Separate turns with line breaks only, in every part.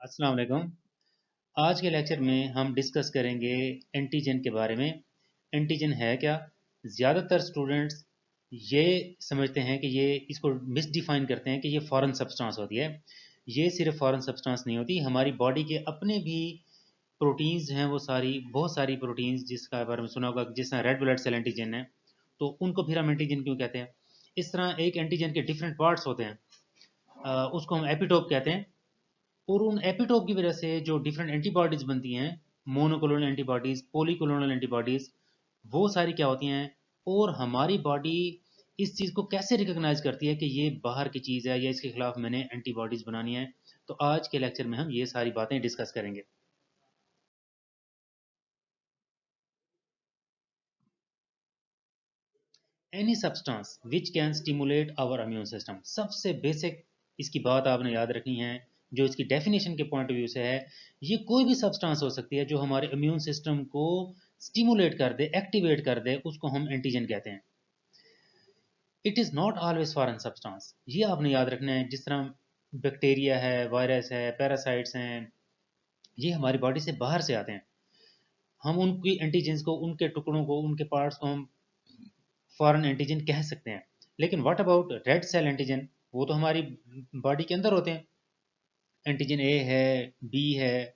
अस्सलाम वालेकुम। आज के लेक्चर में हम डिस्कस करेंगे एंटीजन के बारे में। एंटीजन है क्या? ज़्यादातर स्टूडेंट्स ये समझते हैं कि ये इसको मिसडिफाइन करते हैं कि ये फॉरेन सब्सटेंस होती है। ये सिर्फ फॉरेन सब्सटेंस नहीं होती, हमारी बॉडी के अपने भी प्रोटीन्स हैं, वो सारी बहुत सारी प्रोटीन्स जिसका बारे में सुना होगा, जिस तरह रेड ब्लड सेल एंटीजन है, तो उनको फिर हम एंटीजन क्यों कहते हैं? इस तरह एक एंटीजन के डिफरेंट पार्ट्स होते हैं, उसको हम एपिटोप कहते हैं। और उन एपिटोप की वजह से जो डिफरेंट एंटीबॉडीज बनती हैं, मोनोक्लोनल एंटीबॉडीज, पॉलीक्लोनल एंटीबॉडीज, वो सारी क्या होती हैं? और हमारी बॉडी इस चीज़ को कैसे रिकॉग्नाइज करती है कि ये बाहर की चीज़ है या इसके खिलाफ मैंने एंटीबॉडीज बनानी है? तो आज के लेक्चर में हम ये सारी बातें डिस्कस करेंगे। Any substance which can stimulate our immune system, सबसे बेसिक इसकी बात आपने याद रखनी है। जो इसकी डेफिनेशन के पॉइंट ऑफ व्यू से है, ये कोई भी सब्सटेंस हो सकती है जो हमारे इम्यून सिस्टम को स्टिमुलेट कर दे, एक्टिवेट कर दे, उसको हम एंटीजन कहते हैं। It is not always foreign substance, ये आपने याद रखना है। जिस तरह बैक्टीरिया है, वायरस है, पैरासाइट्स हैं, ये हमारी बॉडी से बाहर से आते हैं। हम उनकी एंटीजन्स को, उनके टुकड़ों को, उनके पार्ट्स को हम फॉरेन एंटीजन कह सकते हैं। लेकिन what about red cell antigen? वो तो हमारी बॉडी के अंदर होते हैं। एंटीजन ए है, बी है,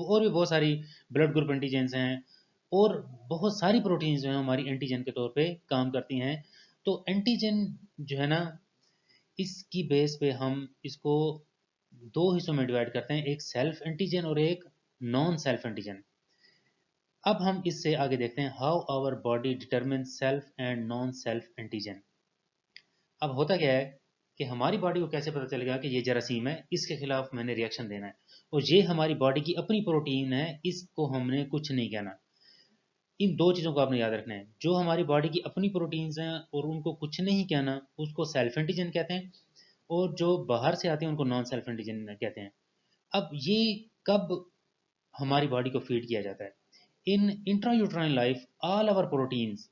और भी बहुत सारी ब्लड ग्रुप एंटीजेंस हैं, और बहुत सारी प्रोटीन्स जो हैं हमारी एंटीजन के तौर पे काम करती हैं। तो एंटीजन जो है ना, इसकी बेस पे हम इसको दो हिस्सों में डिवाइड करते हैं, एक सेल्फ एंटीजन और एक नॉन सेल्फ एंटीजन। अब हम इससे आगे देखते हैं how our body determine self and non self antigen. अब होता क्या है कि हमारी बॉडी को कैसे पता चलेगा कि ये जरासीम है, इसके खिलाफ मैंने रिएक्शन देना है, और ये हमारी बॉडी की अपनी प्रोटीन है, इसको हमने कुछ नहीं कहना। इन दो चीज़ों को आपने याद रखना है। जो हमारी बॉडी की अपनी प्रोटीन्स हैं और उनको कुछ नहीं कहना, उसको सेल्फ एंटीजन कहते हैं, और जो बाहर से आते हैं उनको नॉन सेल्फ एंटीजन कहते हैं। अब ये कब हमारी बॉडी को फीड किया जाता है? In intrauterine life all our proteins,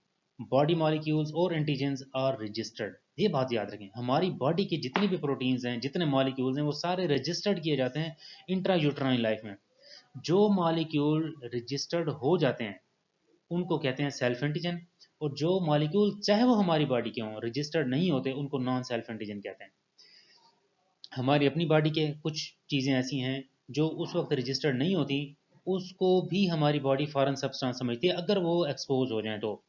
body molecules और एंटीजेंस आर रजिस्टर्ड। ये बात याद रखें, हमारी बॉडी के जितने भी प्रोटीन्स हैं, जितने मॉलिक्यूल्स हैं, वो सारे रजिस्टर्ड किए जाते हैं इंट्रायूट्राइन लाइफ में। जो मॉलिक्यूल रजिस्टर्ड हो जाते हैं उनको कहते हैं सेल्फ एंटीजन, और जो मॉलिक्यूल चाहे वो हमारी बॉडी के हों रजिस्टर्ड नहीं होते, उनको नॉन सेल्फ एंटीजन कहते हैं। हमारी अपनी बॉडी के कुछ चीज़ें ऐसी हैं जो उस वक्त रजिस्टर्ड नहीं होती, उसको भी हमारी बॉडी फॉरेन सब्सटेंस समझती है अगर वो एक्सपोज हो जाए तो।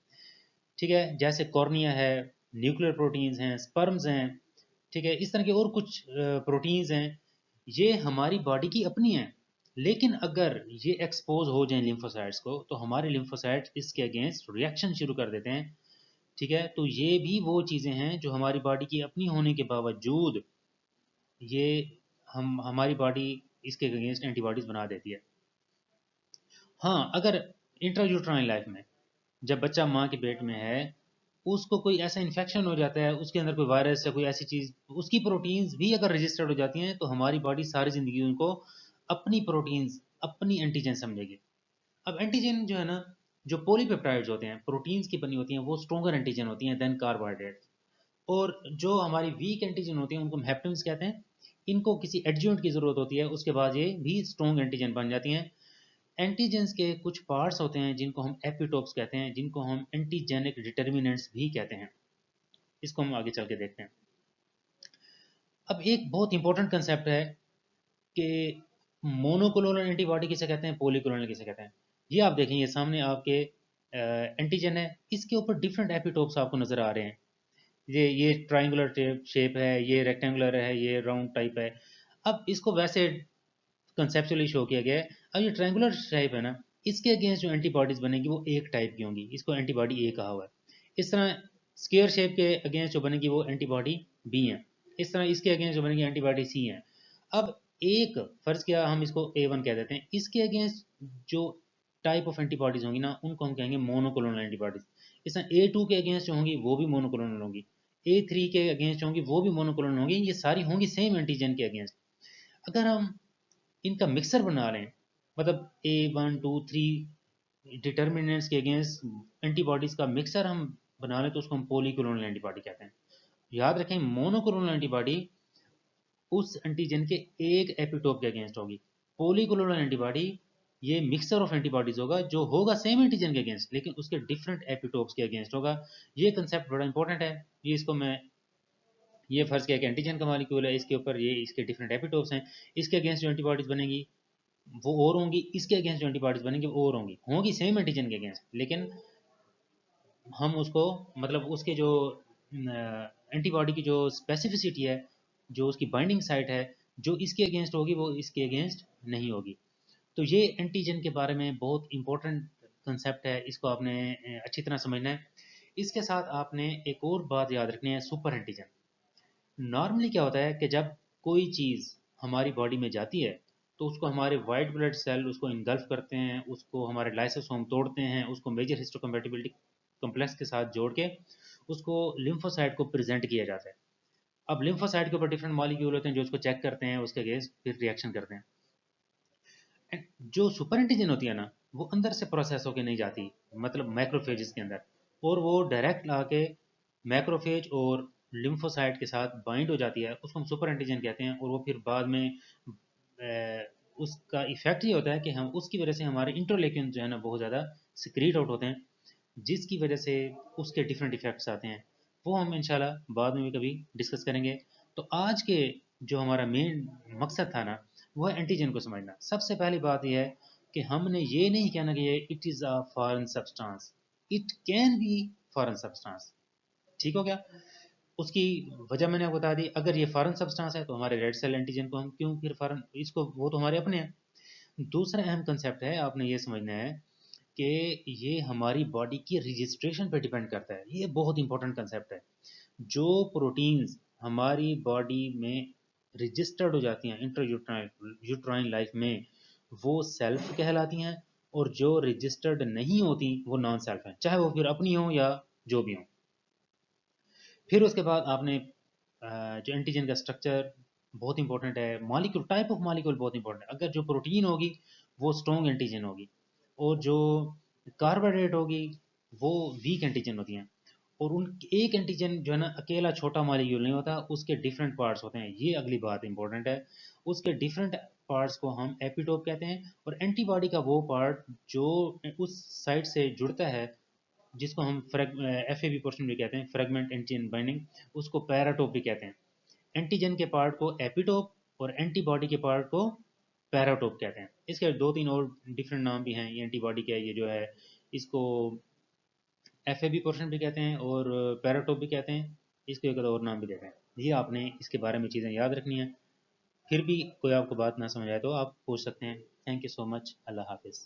ठीक है, जैसे कॉर्निया है, न्यूक्लियर प्रोटीन्स हैं, स्पर्म्स हैं। ठीक है, इस तरह के और कुछ प्रोटीन्स हैं, ये हमारी बॉडी की अपनी हैं। लेकिन अगर ये एक्सपोज हो जाएं लिम्फोसाइट्स को, तो हमारे लिम्फोसाइट्स इसके अगेंस्ट रिएक्शन शुरू कर देते हैं। ठीक है, तो ये भी वो चीज़ें हैं जो हमारी बॉडी की अपनी होने के बावजूद ये हम हमारी बॉडी इसके अगेंस्ट एंटीबॉडीज बना देती है। हाँ, अगर इंट्रायूट्राइन लाइफ में जब बच्चा माँ के पेट में है, उसको कोई ऐसा इन्फेक्शन हो जाता है, उसके अंदर कोई वायरस या कोई ऐसी चीज़, उसकी प्रोटीन्स भी अगर रजिस्टर्ड हो जाती हैं, तो हमारी बॉडी सारी ज़िंदगी उनको अपनी प्रोटीन्स, अपनी एंटीजन समझेगी। अब एंटीजन जो है ना, जो पॉलीपेप्टाइड्स होते हैं, प्रोटीन्स की बनी होती हैं, वो स्ट्रॉन्गर एंटीजन होती हैं देन कार्बोहाइड्रेट्स। और जो हमारी वीक एंटीजन होती हैं उनको हम हेप्टन्स कहते हैं। इनको किसी एडज्यूंट की ज़रूरत होती है, उसके बाद ये भी स्ट्रॉन्ग एंटीजन बन जाती हैं। एंटीजेंस के कुछ पार्ट्स होते हैं जिनको हम एपिटोप्स कहते हैं, जिनको हम एंटीजेनिक डिटर्मिनेंट्स भी कहते हैं। इसको हम आगे चल के देखते हैं। अब एक बहुत इंपॉर्टेंट कंसेप्ट है कि मोनोक्लोनल एंटीबॉडी किसे कहते हैं, पॉलीक्लोनल किसे कहते हैं। ये आप देखें, ये सामने आपके एंटीजन है, इसके ऊपर डिफरेंट एपिटोप्स आपको नज़र आ रहे हैं। ये ट्राइंगुलर शेप है, ये रेक्टेंगुलर है, ये राउंड टाइप है। अब इसको वैसे कंसेप्चुअली शो किया गया है। अब ये ट्रायंगुलर टाइप है ना, इसके अगेंस्ट जो एंटीबॉडीज बनेगी वो एक टाइप की होंगी, इसको एंटीबॉडी ए कहा हुआ है। इस तरह स्क्वायर शेप के अगेंस्ट जो बनेगी वो एंटीबॉडी बी है। इस तरह इसके अगेंस्ट जो बनेगी एंटीबॉडी सी है। अब एक फर्ज किया हम इसको A1 कह देते हैं, इसके अगेंस्ट जो टाइप ऑफ एंटीबॉडीज होंगी ना, उनको हम कहेंगे मोनोक्लोनल एंटीबॉडीज। इस तरह A2 के अगेंस्ट जो होंगी वो भी मोनोक्लोनल होंगी, A3 के अगेंस्ट होंगी वो भी मोनोक्लोनल होंगी, ये सारी होंगी सेम एंटीजन के अगेंस्ट। अगर हम इनका मिक्सर बना रहे हैं, मतलब A1 2 3 डिटर्मिनेंट्स के अगेंस्ट एंटीबॉडीज का मिक्सर हम बना लें, तो उसको हम पॉलीक्लोनल एंटीबॉडी कहते हैं। याद रखें, मोनोक्लोनल एंटीबॉडी उस एंटीजन के एक एपिटोप के अगेंस्ट होगी। पॉलीक्लोनल एंटीबॉडी ये मिक्सचर ऑफ एंटीबॉडीज होगा जो होगा सेम एंटीजन के अगेंस्ट लेकिन उसके डिफरेंट एपिटोप्स के अगेंस्ट होगा। ये कंसेप्ट बड़ा इंपॉर्टेंट है। ये इसको मैं ये फर्ज किया कि एंटीजन का मॉलिक्यूल है, इसके ऊपर ये इसके डिफरेंट एपिटोप्स हैं, इसके अगेंस्ट जो एंटीबॉडीज बनेंगी वो और होंगी, इसके अगेंस्ट जो एंटीबॉडीज बनेंगी वो और होंगी सेम एंटीजन के अगेंस्ट, लेकिन हम उसको मतलब उसके जो एंटीबॉडी की जो स्पेसिफिसिटी है, जो उसकी बाइंडिंग साइट है, जो इसके अगेंस्ट होगी वो इसके अगेंस्ट नहीं होगी। तो ये एंटीजन के बारे में बहुत इंपॉर्टेंट कंसेप्ट है, इसको आपने अच्छी तरह समझना है। इसके साथ आपने एक और बात याद रखनी है, सुपर एंटीजन। नॉर्मली क्या होता है कि जब कोई चीज़ हमारी बॉडी में जाती है तो उसको हमारे वाइट ब्लड सेल उसको इनगल्फ करते हैं, उसको हमारे लाइसोसोम तोड़ते हैं, उसको मेजर हिस्टोकम्पैटिबिलिटी कम्प्लेक्स के साथ जोड़ के उसको लिम्फोसाइट को प्रेजेंट किया जाता है। अब लिम्फोसाइट के ऊपर डिफरेंट मॉलिक्यूल होते हैं जो उसको चेक करते हैं, उसके अगेंस्ट फिर रिएक्शन करते हैं। जो सुपर एंटीजन होती है ना वो अंदर से प्रोसेस होके नहीं जाती, मतलब मैक्रोफेजेस के अंदर, और वो डायरेक्ट आके मैक्रोफेज और लिम्फोसाइट के साथ बाइंड हो जाती है, उसको हम सुपर एंटीजन कहते हैं। और वो फिर बाद में उसका इफेक्ट ये होता है कि हम उसकी वजह से हमारे इंटरलेक्यून जो है ना बहुत ज़्यादा सिक्रीट आउट होते हैं, जिसकी वजह से उसके डिफरेंट इफेक्ट्स आते हैं। वो हम इंशाल्लाह बाद में भी कभी डिस्कस करेंगे। तो आज के जो हमारा मेन मकसद था ना वो है एंटीजन को समझना। सबसे पहली बात यह है कि हमने ये नहीं कहना कि ये it is a foreign substance, it can be foreign substance. ठीक हो गया? उसकी वजह मैंने आपको बता दी। अगर ये फॉरेन सब्सटेंस है तो हमारे रेड सेल एंटीजन को हम क्यों फिर फॉरेन, इसको वो तो हमारे अपने हैं। दूसरा अहम कंसेप्ट है, आपने ये समझना है कि ये हमारी बॉडी की रजिस्ट्रेशन पे डिपेंड करता है। ये बहुत इंपॉर्टेंट कंसेप्ट है। जो प्रोटीन्स हमारी बॉडी में रजिस्टर्ड हो जाती हैं इंटर यूट्राइन लाइफ में वो सेल्फ कहलाती हैं, और जो रजिस्टर्ड नहीं होती वो नॉन सेल्फ हैं, चाहे वो फिर अपनी हो या जो भी हो। फिर उसके बाद आपने जो एंटीजन का स्ट्रक्चर बहुत इंपॉर्टेंट है, मॉलिक्यूल टाइप ऑफ मॉलिक्यूल बहुत इंपॉर्टेंट है। अगर जो प्रोटीन होगी वो स्ट्रॉन्ग एंटीजन होगी, और जो कार्बोहाइड्रेट होगी वो वीक एंटीजन होती हैं। और उन एक एंटीजन जो है ना अकेला छोटा मॉलिक्यूल नहीं होता, उसके डिफरेंट पार्ट्स होते हैं। ये अगली बात इंपॉर्टेंट है। उसके डिफरेंट पार्ट्स को हम एपिटोप कहते हैं, और एंटीबॉडी का वो पार्ट जो उस साइट से जुड़ता है जिसको हम एफ ए बी पोर्शन भी कहते हैं, फ्रेगमेंट एंटीजन बाइंडिंग, उसको पैराटोप भी कहते हैं। एंटीजन के पार्ट को एपिटोप और एंटीबॉडी के पार्ट को पैराटोप कहते हैं। इसके दो तीन और डिफरेंट नाम भी हैं। ये एंटीबॉडी का ये जो है इसको एफ ए बी पोर्शन भी कहते हैं और पैराटोप भी कहते हैं, इसको एक और नाम भी देते हैं। ये आपने इसके बारे में चीज़ें याद रखनी है। फिर भी कोई आपको बात ना समझ आए तो आप पूछ सकते हैं। Thank you so much. अल्लाह हाफिज़।